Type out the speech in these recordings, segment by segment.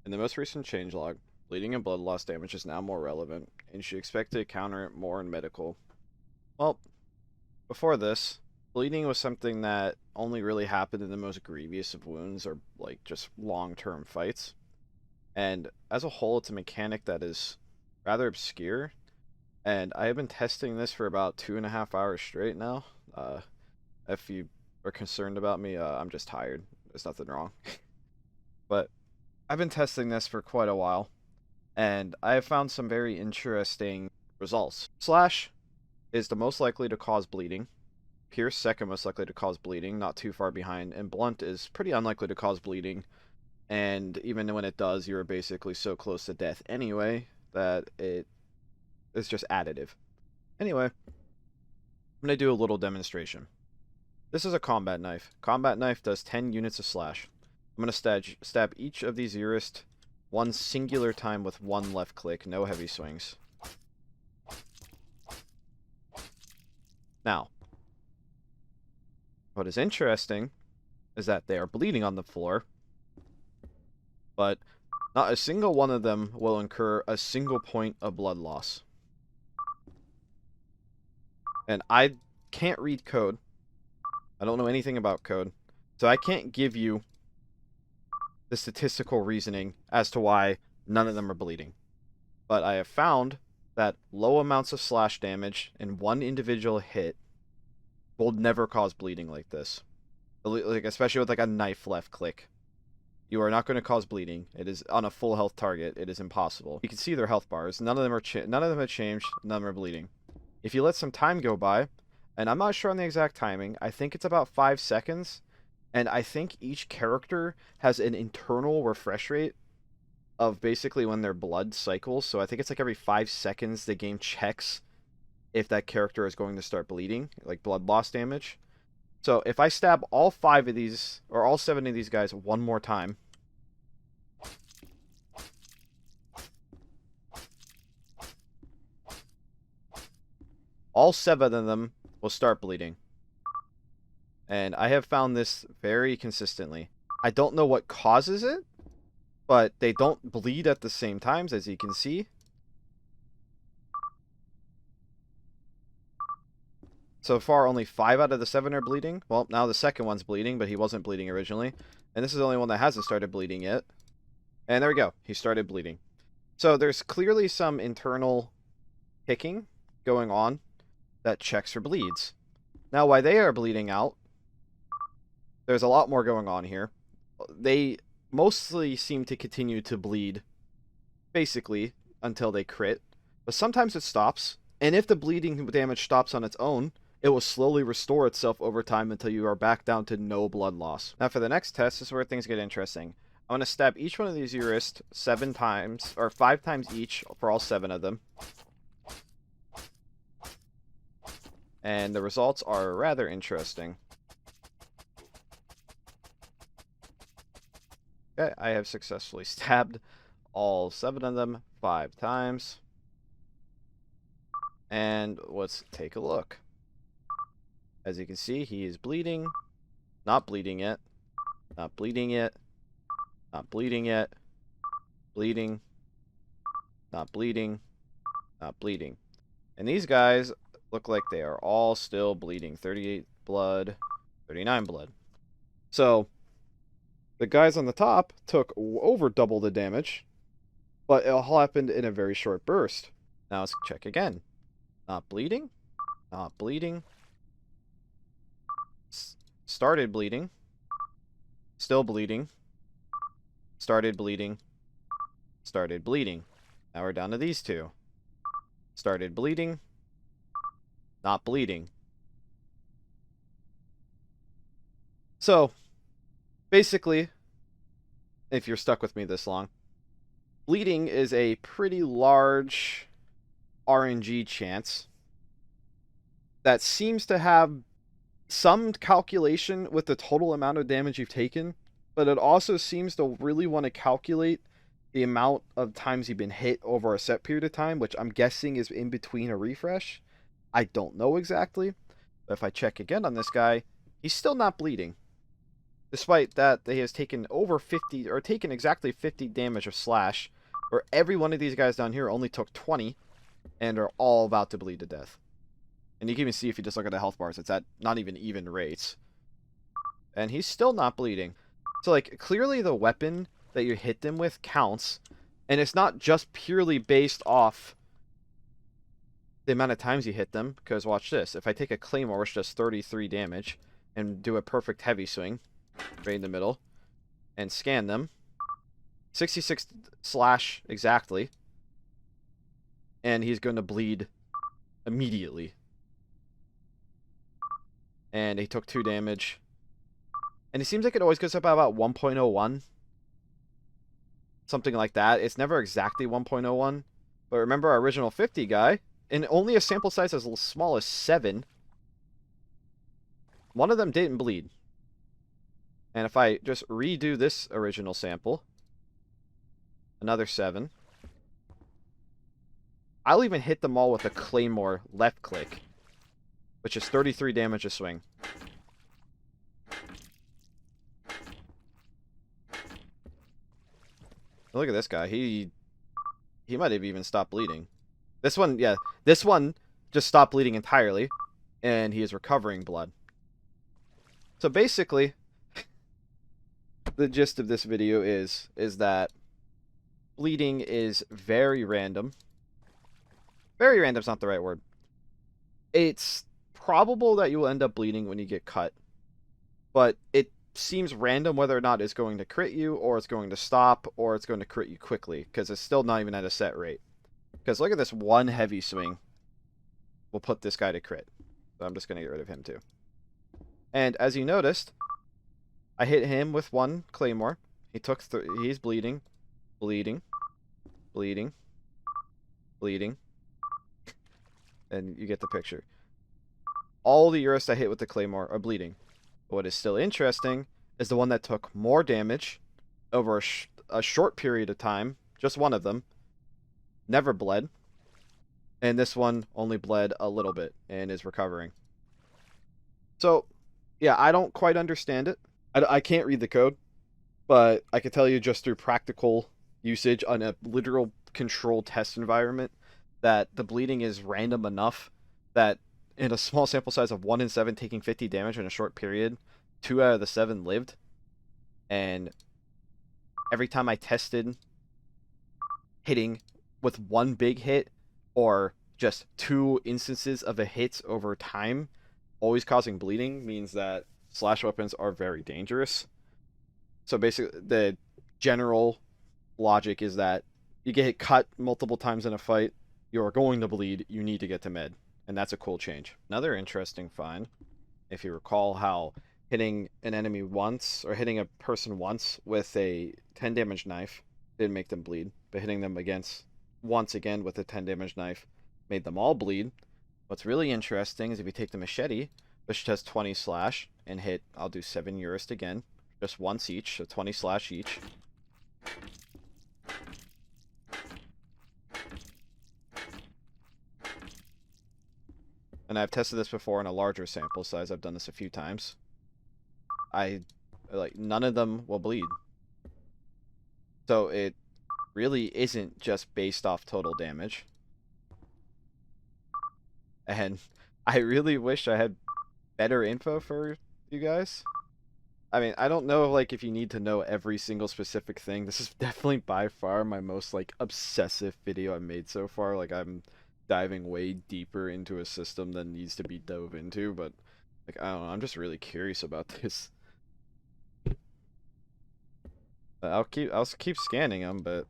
In the most recent changelog, bleeding and blood loss damage is now more relevant, and you should expect to encounter it more in medical. Well, before this, bleeding was something that only really happened in the most grievous of wounds or like just long-term fights. And as a whole, it's a mechanic that is rather obscure, and I have been testing this for about 2.5 hours straight now. If you are concerned about me, I'm just tired. There's nothing wrong. But I've been testing this for quite a while, and I have found some very interesting results. Slash is the most likely to cause bleeding. Pierce, second most likely to cause bleeding, not too far behind. And Blunt is pretty unlikely to cause bleeding. And even when it does, you're basically so close to death anyway that it is just additive. Anyway, I'm going to do a little demonstration. This is a combat knife. Combat knife does 10 units of slash. I'm going to stab each of these Urist one singular time with one left click, no heavy swings. Now, what is interesting is that they are bleeding on the floor, but not a single one of them will incur a single point of blood loss. And I can't read code. I don't know anything about code, so I can't give you the statistical reasoning as to why none of them are bleeding. But I have found that low amounts of slash damage in one individual hit will never cause bleeding like this. Like, especially with like a knife left click. You are not going to cause bleeding. It is on a full health target. It is impossible. You can see their health bars. None of them have changed. None of them are bleeding. If you let some time go by, and I'm not sure on the exact timing, I think it's about 5 seconds, and I think each character has an internal refresh rate of basically when their blood cycles. So I think it's like every 5 seconds the game checks if that character is going to start bleeding, like blood loss damage. So if I stab all 5 of these, or all 7 of these guys one more time, all 7 of them will start bleeding. And I have found this very consistently. I don't know what causes it, but they don't bleed at the same times, as you can see. So far, only 5 out of the 7 are bleeding. Well, now the second one's bleeding, but he wasn't bleeding originally. And this is the only one that hasn't started bleeding yet. And there we go. He started bleeding. So there's clearly some internal picking going on that checks for bleeds. Now, while they are bleeding out, there's a lot more going on here. They mostly seem to continue to bleed, basically, until they crit. But sometimes it stops. And if the bleeding damage stops on its own, it will slowly restore itself over time until you are back down to no blood loss. Now for the next test, this is where things get interesting. I'm going to stab each one of these Urist 7 times, or 5 times each for all 7 of them. And the results are rather interesting. Okay, I have successfully stabbed all 7 of them 5 times. And let's take a look. As you can see, he is bleeding. Not bleeding yet. Not bleeding yet. Not bleeding yet. Bleeding. Not bleeding. Not bleeding. And these guys look like they are all still bleeding. 38 blood. 39 blood. So, the guys on the top took over double the damage. But it all happened in a very short burst. Now let's check again. Not bleeding. Not bleeding. Started bleeding. Still bleeding. Started bleeding. Started bleeding. Now we're down to these 2. Started bleeding. Not bleeding. So, basically, if you're stuck with me this long, bleeding is a pretty large RNG chance that seems to have some calculation with the total amount of damage you've taken, but it also seems to really want to calculate the amount of times you've been hit over a set period of time, which I'm guessing is in between a refresh. I don't know exactly, but if I check again on this guy, he's still not bleeding. Despite that, he has taken over 50, or taken exactly 50 damage of slash, where every one of these guys down here only took 20, and are all about to bleed to death. And you can even see if you just look at the health bars, it's at not even rates. And he's still not bleeding. So, like, clearly the weapon that you hit them with counts, and it's not just purely based off the amount of times you hit them, because watch this. If I take a Claymore, which does 33 damage, and do a perfect heavy swing, right in the middle, and scan them, 66 slash exactly, and he's going to bleed immediately. And he took 2 damage. And it seems like it always goes up by about 1.01. Something like that. It's never exactly 1.01. But remember our original 50 guy, and only a sample size as small as 7, one of them didn't bleed. And if I just redo this original sample, another 7. I'll even hit them all with a Claymore left click, which is 33 damage a swing. Look at this guy. He might have even stopped bleeding. This one, yeah, this one just stopped bleeding entirely, and he is recovering blood. So basically, the gist of this video is that bleeding is very random. Very random's not the right word. It's probable that you will end up bleeding when you get cut, but it seems random whether or not it's going to crit you, or it's going to stop, or it's going to crit you quickly, because it's still not even at a set rate. Because look at this one heavy swing. We'll put this guy to crit. So I'm just going to get rid of him too. And as you noticed, I hit him with 1 Claymore. He took he's bleeding, bleeding, bleeding, bleeding. And you get the picture. All the Urists I hit with the Claymore are bleeding. But what is still interesting is the one that took more damage over a short period of time, just one of them, never bled. And this one only bled a little bit and is recovering. So, yeah, I don't quite understand it. I can't read the code, but I can tell you just through practical usage on a literal controlled test environment that the bleeding is random enough that in a small sample size of 1 in 7 taking 50 damage in a short period, 2 out of the 7 lived. And every time I tested hitting with 1 big hit, or just 2 instances of a hit over time, always causing bleeding, means that slash weapons are very dangerous. So basically, the general logic is that you get cut multiple times in a fight, you're going to bleed, you need to get to med. And that's a cool change. Another interesting find, if you recall how hitting an enemy once, or hitting a person once with a 10 damage knife didn't make them bleed, but hitting them once again with a 10 damage knife made them all bleed. What's really interesting is if you take the machete, which has 20 slash, and hit, I'll do 7 Urist again, just once each, so 20 slash each. And I've tested this before in a larger sample size. I've done this a few times. None of them will bleed. So it really isn't just based off total damage. And I really wish I had better info for you guys. I mean, I don't know, like, if you need to know every single specific thing. This is definitely by far my most, like, obsessive video I've made so far. Like, I'm diving way deeper into a system than needs to be dove into, but, like, I don't know, I'm just really curious about this. I'll keep scanning them, but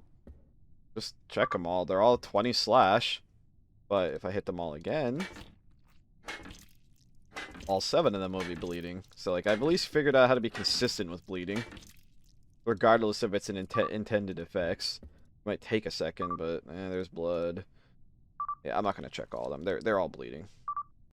just check them all. They're all 20 slash, but if I hit them all again, all 7 of them will be bleeding. So, like, I've at least figured out how to be consistent with bleeding, regardless if it's an intended effects. Might take a second, but there's blood. Yeah, I'm not gonna check all of them. They're all bleeding.